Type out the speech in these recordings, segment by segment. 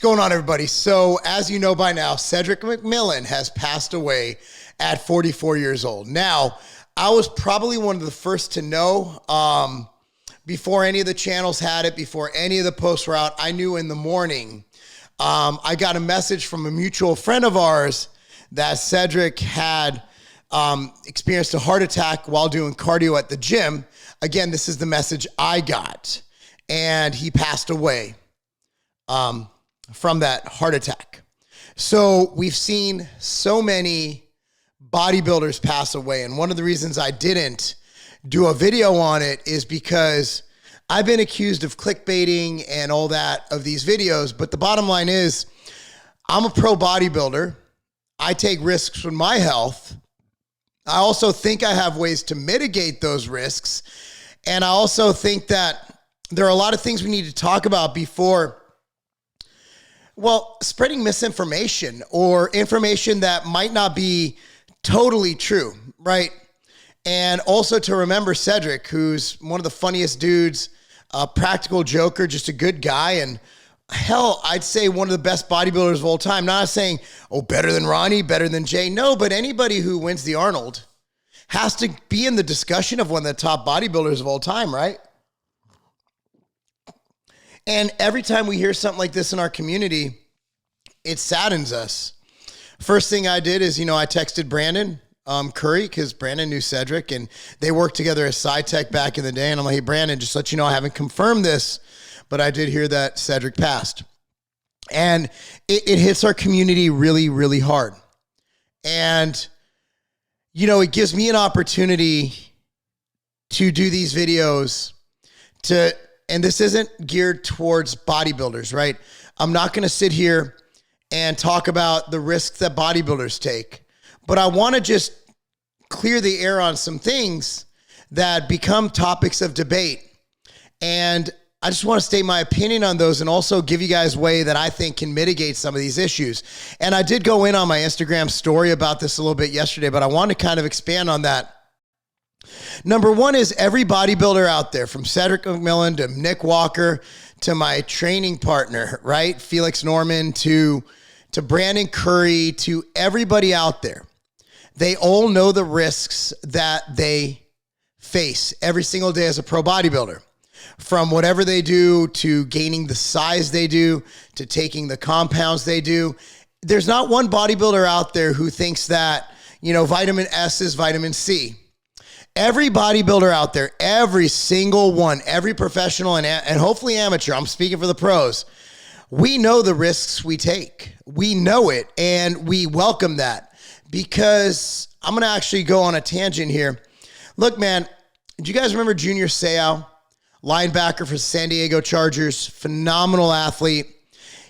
going on, everybody? So as you know by now, Cedric McMillan has passed away at 44 years old. Now, I was probably one of the first to know before any of the channels had it, before any of the posts were out. I knew in the morning. I got a message from a mutual friend of ours that Cedric had experienced a heart attack while doing cardio at the gym. Again, this is the message I got. And he passed away from that heart attack. So we've seen so many bodybuilders pass away. And one of the reasons I didn't do a video on it is because I've been accused of clickbaiting and all that of these videos. But the bottom line is I'm a pro bodybuilder. I take risks with my health. I also think I have ways to mitigate those risks. And I also think that there are a lot of things we need to talk about before, well, spreading misinformation or information that might not be totally true, right? And also to remember Cedric, who's one of the funniest dudes, a practical joker, just a good guy, and hell, I'd say one of the best bodybuilders of all time. Not saying, oh, better than Ronnie, better than Jay. No, but anybody who wins the Arnold has to be in the discussion of one of the top bodybuilders of all time, right? And every time we hear something like this in our community, it saddens us. First thing I did is, I texted Brandon Curry, because Brandon knew Cedric, and they worked together as SciTech back in the day. And I'm like, hey, Brandon, just to let you know, I haven't confirmed this, but I did hear that Cedric passed. And it hits our community really, really hard. And, it gives me an opportunity to do these videos and this isn't geared towards bodybuilders, right? I'm not going to sit here and talk about the risks that bodybuilders take, but I want to just clear the air on some things that become topics of debate. And I just want to state my opinion on those and also give you guys a way that I think can mitigate some of these issues. And I did go in on my Instagram story about this a little bit yesterday, but I want to kind of expand on that. Number one is every bodybuilder out there, from Cedric McMillan to Nick Walker to my training partner, right? Felix Norman to Brandon Curry, to everybody out there. They all know the risks that they face every single day as a pro bodybuilder. From whatever they do, to gaining the size they do, to taking the compounds they do. There's not one bodybuilder out there who thinks that, vitamin S is vitamin C. Every bodybuilder out there, every single one, every professional and hopefully amateur, I'm speaking for the pros, we know the risks we take. We know it, and we welcome that, because I'm going to actually go on a tangent here. Look, man, do you guys remember Junior Seau, linebacker for San Diego Chargers, phenomenal athlete?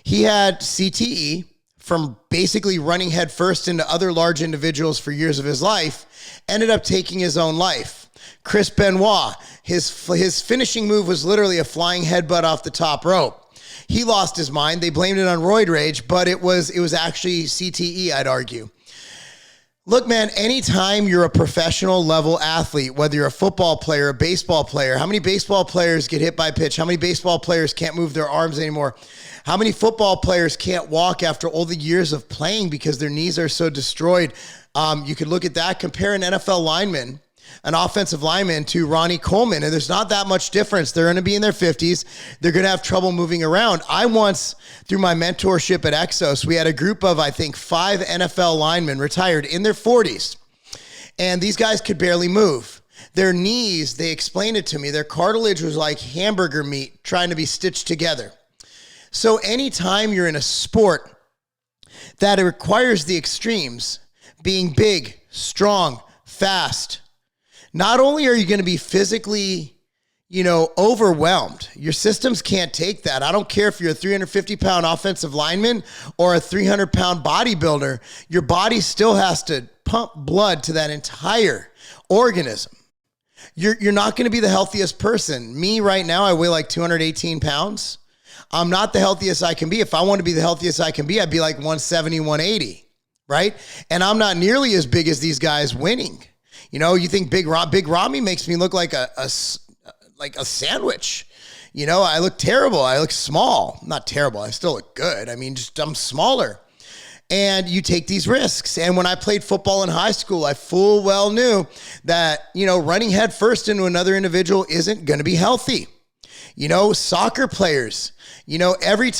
He had CTE from basically running headfirst into other large individuals for years of his life, ended up taking his own life. Chris Benoit, his finishing move was literally a flying headbutt off the top rope. He lost his mind. They blamed it on roid rage, but it was actually CTE, I'd argue. Look, man, anytime you're a professional level athlete, whether you're a football player, a baseball player, how many baseball players get hit by pitch? How many baseball players can't move their arms anymore? How many football players can't walk after all the years of playing because their knees are so destroyed? You could look at that, compare an NFL lineman, an offensive lineman, to Ronnie Coleman, and there's not that much difference. They're going to be in their 50s. They're going to have trouble moving around. I once, through my mentorship at Exos, we had a group of, I think, 5 NFL linemen retired in their 40s, and these guys could barely move. Their knees, they explained it to me, their cartilage was like hamburger meat trying to be stitched together. So anytime you're in a sport that it requires the extremes, being big, strong, fast, not only are you going to be physically, overwhelmed, your systems can't take that. I don't care if you're a 350-pound offensive lineman or a 300-pound bodybuilder, your body still has to pump blood to that entire organism. You're not going to be the healthiest person. Me right now, I weigh like 218 pounds. I'm not the healthiest I can be. If I want to be the healthiest I can be, I'd be like 170, 180, right? And I'm not nearly as big as these guys winning. You think Big Ramy makes me look like a sandwich. You know, I look terrible. I look small. Not terrible. I still look good. I mean, just I'm smaller. And you take these risks. And when I played football in high school, I full well knew that, you know, running head first into another individual isn't going to be healthy. You know, soccer players, you know, every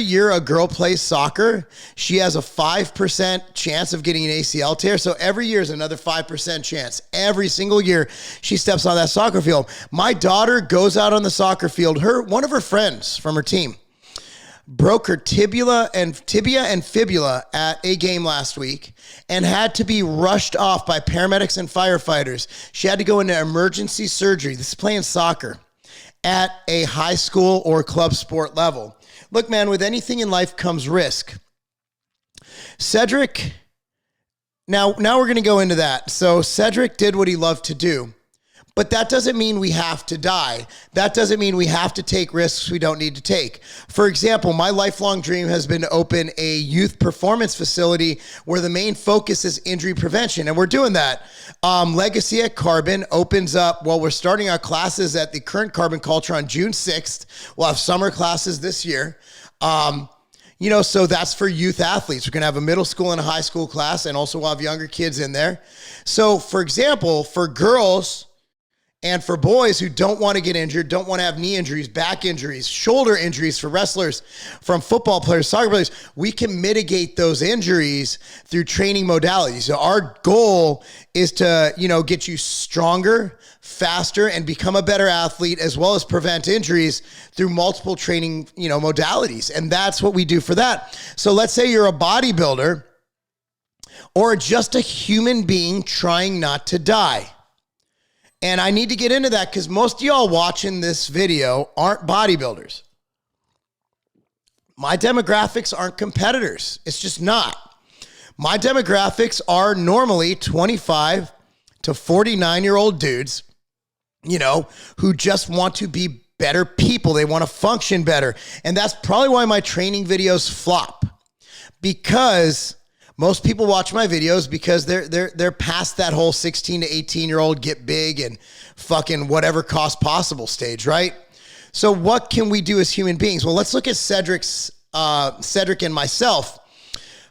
year a girl plays soccer, she has a 5% chance of getting an ACL tear. So every year is another 5% chance. Every single year she steps on that soccer field. My daughter goes out on the soccer field. One of her friends from her team broke her tibia and fibula at a game last week and had to be rushed off by paramedics and firefighters. She had to go into emergency surgery. This is playing soccer at a high school or club sport level. Look, man, with anything in life comes risk. Cedric, now we're going to go into that. So Cedric did what he loved to do. But that doesn't mean we have to die. That doesn't mean we have to take risks we don't need to take. For example, my lifelong dream has been to open a youth performance facility where the main focus is injury prevention, and we're doing that. Legacy at Carbon opens up, well, we're starting our classes at the current Carbon Culture on June 6th. We'll have summer classes this year. You know, so that's for youth athletes. We're going to have a middle school and a high school class, and also we'll have younger kids in there. So, for example, for girls and for boys who don't want to get injured, don't want to have knee injuries, back injuries, shoulder injuries for wrestlers, from football players, soccer players, we can mitigate those injuries through training modalities. So our goal is to, you know, get you stronger, faster, and become a better athlete, as well as prevent injuries through multiple training, you know, modalities. And that's what we do for that. So let's say you're a bodybuilder or just a human being trying not to die. And I need to get into that because most of y'all watching this video aren't bodybuilders. My demographics aren't competitors. It's just not. My demographics are normally 25 to 49-year-old dudes, you know, who just want to be better people. They want to function better. And that's probably why my training videos flop, because most people watch my videos because they're past that whole 16 to 18-year-old get big and fucking whatever cost possible stage, right? So what can we do as human beings? Well, let's look at Cedric and myself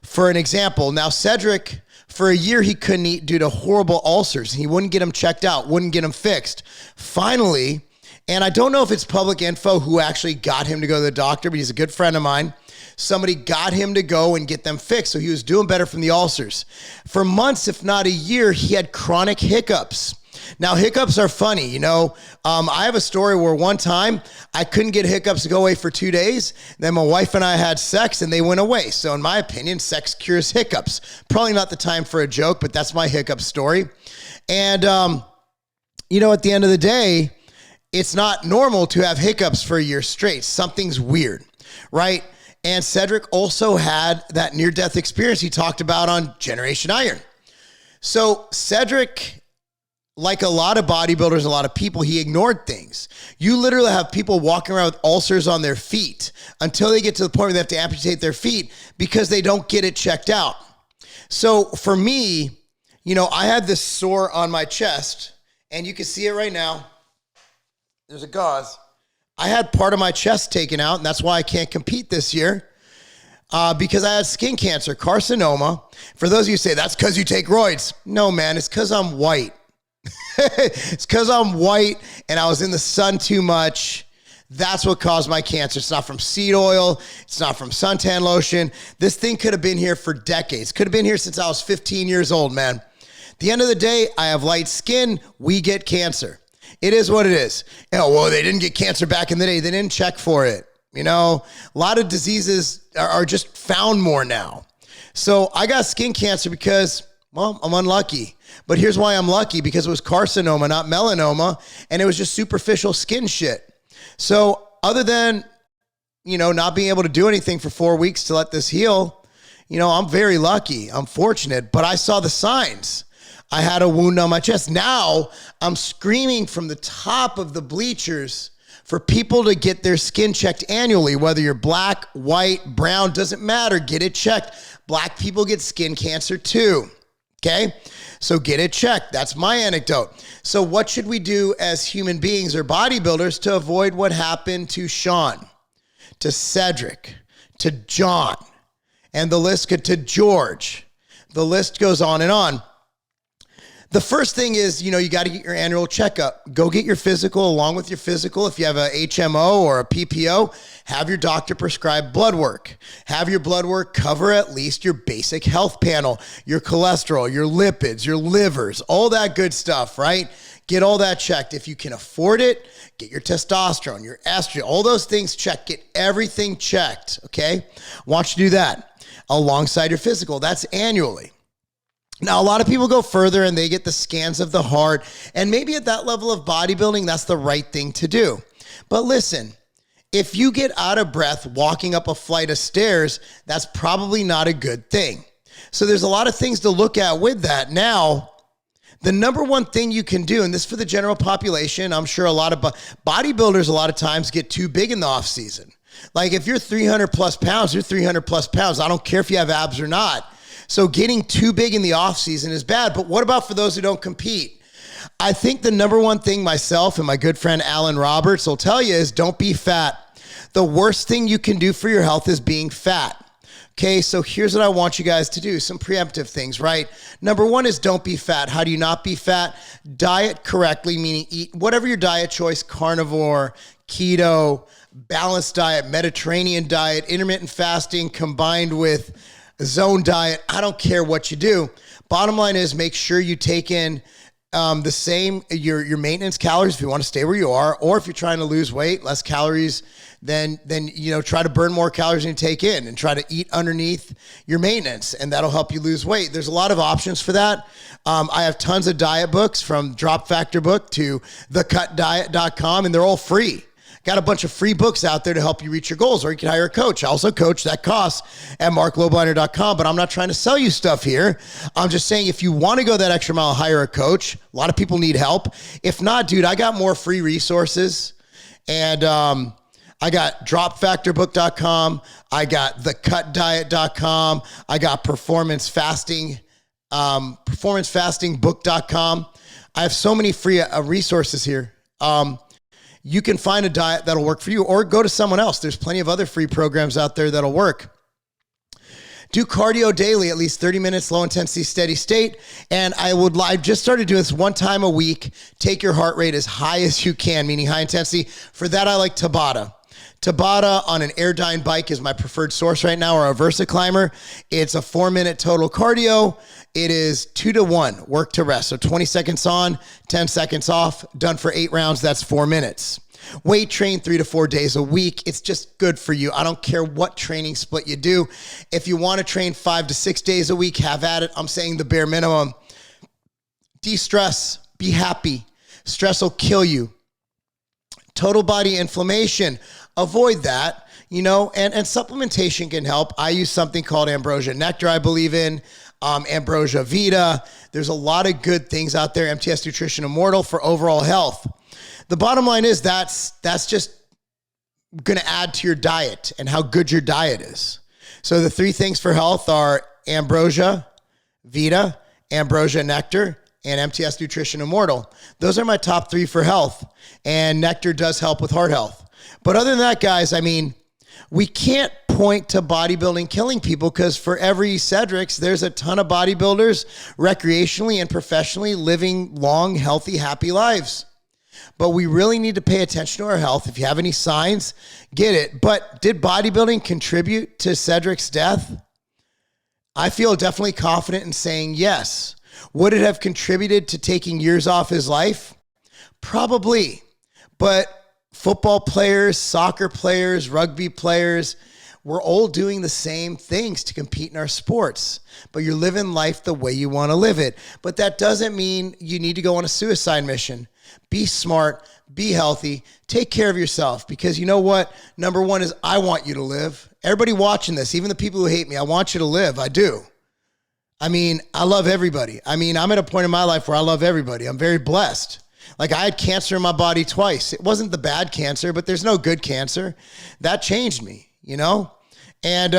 for an example. Now, Cedric, for a year, he couldn't eat due to horrible ulcers. He wouldn't get them checked out, wouldn't get them fixed. Finally, and I don't know if it's public info who actually got him to go to the doctor, but he's a good friend of mine. Somebody got him to go and get them fixed, so he was doing better from the ulcers. For months, if not a year, he had chronic hiccups. Now, hiccups are funny. You know, I have a story where one time I couldn't get hiccups to go away for 2 days. Then my wife and I had sex and they went away. So in my opinion, sex cures hiccups. Probably not the time for a joke, but that's my hiccup story. And, you know, at the end of the day, it's not normal to have hiccups for a year straight. Something's weird, right? And Cedric also had that near-death experience he talked about on Generation Iron. So Cedric, like a lot of bodybuilders, a lot of people, he ignored things. You literally have people walking around with ulcers on their feet until they get to the point where they have to amputate their feet because they don't get it checked out. So for me, you know, I had this sore on my chest, and you can see it right now. There's a gauze. I had part of my chest taken out, and that's why I can't compete this year, because I had skin cancer, carcinoma. For those of you who say, that's because you take roids. No, man, it's because I'm white. It's because I'm white, and I was in the sun too much. That's what caused my cancer. It's not from seed oil. It's not from suntan lotion. This thing could have been here for decades. Could have been here since I was 15 years old, man. At the end of the day, I have light skin. We get cancer. It is what it is. Oh, well, they didn't get cancer back in the day. They didn't check for it. You know, a lot of diseases are just found more now. So I got skin cancer because, well, I'm unlucky. But here's why I'm lucky, because it was carcinoma, not melanoma, and it was just superficial skin shit. So other than, you know, not being able to do anything for 4 weeks to let this heal, you know, I'm very lucky. I'm fortunate, but I saw the signs. I had a wound on my chest. Now I'm screaming from the top of the bleachers for people to get their skin checked annually, whether you're black, white, brown, doesn't matter. Get it checked. Black people get skin cancer too. Okay. So get it checked. That's my anecdote. So what should we do as human beings or bodybuilders to avoid what happened to Sean, to Cedric, to John, and the list could to George? The list goes on and on. The first thing is, you got to get your annual checkup. Go get your physical. Along with your physical, if you have a HMO or a PPO, have your doctor prescribe blood work. Have your blood work cover at least your basic health panel, your cholesterol, your lipids, your livers, all that good stuff, right? Get all that checked. If you can afford it, get your testosterone, your estrogen, all those things checked. Get everything checked, okay? I want you to do that alongside your physical. That's annually. Now, a lot of people go further and they get the scans of the heart, and maybe at that level of bodybuilding, that's the right thing to do. But listen, if you get out of breath walking up a flight of stairs, that's probably not a good thing. So there's a lot of things to look at with that. Now, the number one thing you can do, and this for the general population, I'm sure a lot of bodybuilders a lot of times get too big in the off season. Like if you're 300 plus pounds, you're 300 plus pounds. I don't care if you have abs or not. So getting too big in the off season is bad. But what about for those who don't compete? I think the number one thing myself and my good friend Alan Roberts will tell you is don't be fat. The worst thing you can do for your health is being fat. Okay, so here's what I want you guys to do. Some preemptive things, right? Number one is don't be fat. How do you not be fat? Diet correctly, meaning eat whatever your diet choice, carnivore, keto, balanced diet, Mediterranean diet, intermittent fasting combined with zone diet. I don't care what you do. Bottom line is make sure you take in the same, your maintenance calories if you want to stay where you are, or if you're trying to lose weight, less calories, then try to burn more calories than you take in and try to eat underneath your maintenance, and that'll help you lose weight. There's a lot of options for that. I have tons of diet books, from Drop Factor book to thecutdiet.com, and they're all free. Got a bunch of free books out there to help you reach your goals, or you can hire a coach. I also coach. That costs at marklobliner.com, but I'm not trying to sell you stuff here. I'm just saying if you want to go that extra mile, hire a coach. A lot of people need help. If not, dude, I got more free resources, and I got dropfactorbook.com. I got thecutdiet.com. I got performancefastingbook.com. I have so many free resources here. You can find a diet that'll work for you, or go to someone else. There's plenty of other free programs out there that'll work. Do cardio daily, at least 30 minutes, low intensity, steady state. And I just started doing this one time a week. Take your heart rate as high as you can, meaning high intensity. For that, I like Tabata. Tabata on an Airdyne bike is my preferred source right now, or a Versa Climber. It's a 4-minute total cardio. It is 2-to-1 work to rest. So 20 seconds on, 10 seconds off, done for 8 rounds. That's 4 minutes. Weight train 3 to 4 days a week. It's just good for you. I don't care what training split you do. If you want to train 5 to 6 days a week, have at it. I'm saying the bare minimum. De-stress, be happy. Stress will kill you. Total body inflammation, avoid that, and supplementation can help. I use something called Ambrosia Nectar, I believe in, Ambrosia Vita. There's a lot of good things out there. MTS Nutrition Immortal for overall health. The bottom line is that's just going to add to your diet and how good your diet is. So the 3 things for health are Ambrosia Vita, Ambrosia Nectar, and MTS Nutrition Immortal. Those are my top 3 for health. And Nectar does help with heart health. But other than that, guys, we can't point to bodybuilding killing people, because for every Cedrics, there's a ton of bodybuilders recreationally and professionally living long, healthy, happy lives. But we really need to pay attention to our health. If you have any signs, get it. But did bodybuilding contribute to Cedric's death? I feel definitely confident in saying yes. Would it have contributed to taking years off his life? Probably. But football players, soccer players, rugby players, we're all doing the same things to compete in our sports. But you're living life the way you want to live it. But that doesn't mean you need to go on a suicide mission. Be smart, be healthy, take care of yourself, because you know what? Number one is I want you to live. Everybody watching this, even the people who hate me, I want you to live. I do. I love everybody. I'm at a point in my life where I love everybody. I'm very blessed. Like, I had cancer in my body twice. It wasn't the bad cancer, but there's no good cancer. That changed me, And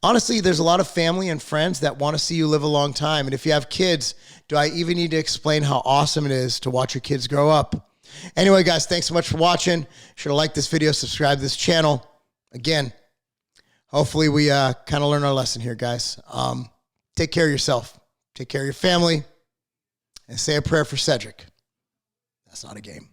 honestly, there's a lot of family and friends that want to see you live a long time. And if you have kids, do I even need to explain how awesome it is to watch your kids grow up? Anyway, guys, thanks so much for watching. Should have liked this video, subscribe to this channel. Again, hopefully we kind of learn our lesson here, guys. Take care of yourself. Take care of your family. And say a prayer for Cedric. That's not a game.